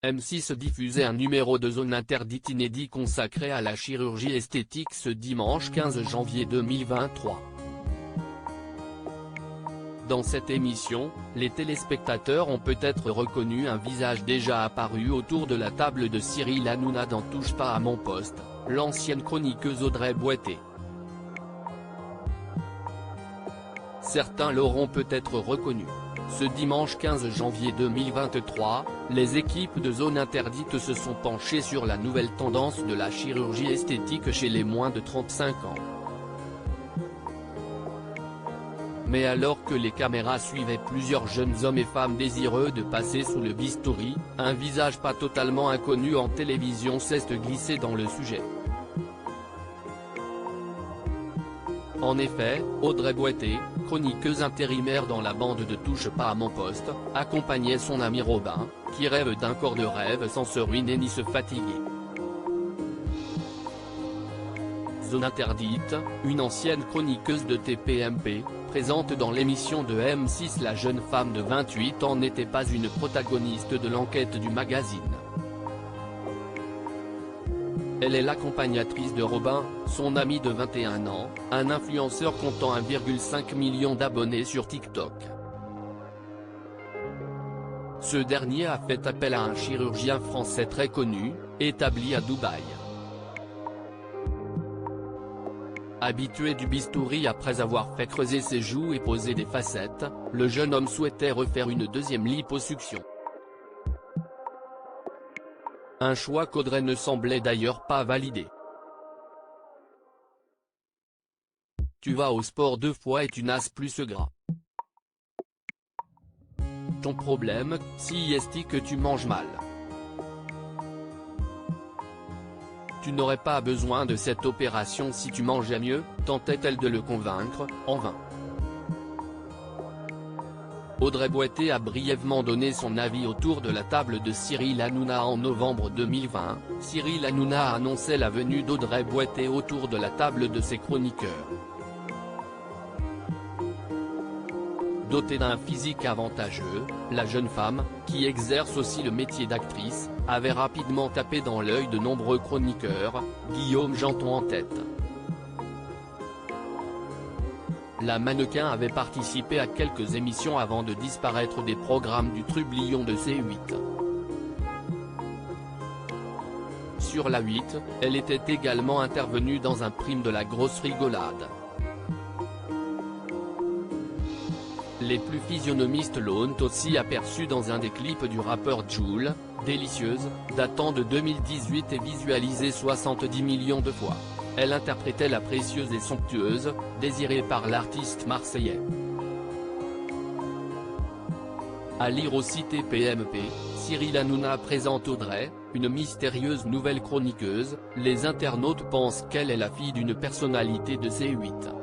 M6 diffusait un numéro de Zone Interdite inédit consacré à la chirurgie esthétique ce dimanche 15 janvier 2023. Dans cette émission, les téléspectateurs ont peut-être reconnu un visage déjà apparu autour de la table de Cyril Hanouna dans Touche pas à mon poste, l'ancienne chroniqueuse Audrey Boité. Certains l'auront peut-être reconnu. Ce dimanche 15 janvier 2023, les équipes de Zone Interdite se sont penchées sur la nouvelle tendance de la chirurgie esthétique chez les moins de 35 ans. Mais alors que les caméras suivaient plusieurs jeunes hommes et femmes désireux de passer sous le bistouri, un visage pas totalement inconnu en télévision s'est glissé dans le sujet. En effet, Audrey Boité, chroniqueuse intérimaire dans la bande de Touche pas à mon poste, accompagnait son ami Robin, qui rêve d'un corps de rêve sans se ruiner ni se fatiguer. Zone Interdite, une ancienne chroniqueuse de TPMP, présente dans l'émission de M6. La jeune femme de 28 ans n'était pas une protagoniste de l'enquête du magazine. Elle est l'accompagnatrice de Robin, son ami de 21 ans, un influenceur comptant 1,5 million d'abonnés sur TikTok. Ce dernier a fait appel à un chirurgien français très connu, établi à Dubaï. Habitué du bistouri après avoir fait creuser ses joues et poser des facettes, le jeune homme souhaitait refaire une deuxième liposuction. Un choix qu'Audrey ne semblait d'ailleurs pas valider. Tu vas au sport 2 fois et tu n'as plus ce gras. Ton problème, si est que tu manges mal. Tu n'aurais pas besoin de cette opération si tu mangeais mieux, tentait-elle de le convaincre, en vain. Audrey Boité a brièvement donné son avis autour de la table de Cyril Hanouna en novembre 2020. Cyril Hanouna a annoncé la venue d'Audrey Boité autour de la table de ses chroniqueurs. Dotée d'un physique avantageux, la jeune femme, qui exerce aussi le métier d'actrice, avait rapidement tapé dans l'œil de nombreux chroniqueurs, Guillaume Janton en tête. La mannequin avait participé à quelques émissions avant de disparaître des programmes du trublion de C8. Sur la 8, elle était également intervenue dans un prime de la grosse rigolade. Les plus physionomistes l'ont aussi aperçue dans un des clips du rappeur Jul, Délicieuse, datant de 2018 et visualisé 70 millions de fois. Elle interprétait la précieuse et somptueuse, désirée par l'artiste marseillais. À lire aussi TPMP, Cyril Hanouna présente Audrey, une mystérieuse nouvelle chroniqueuse. Les internautes pensent qu'elle est la fille d'une personnalité de C8.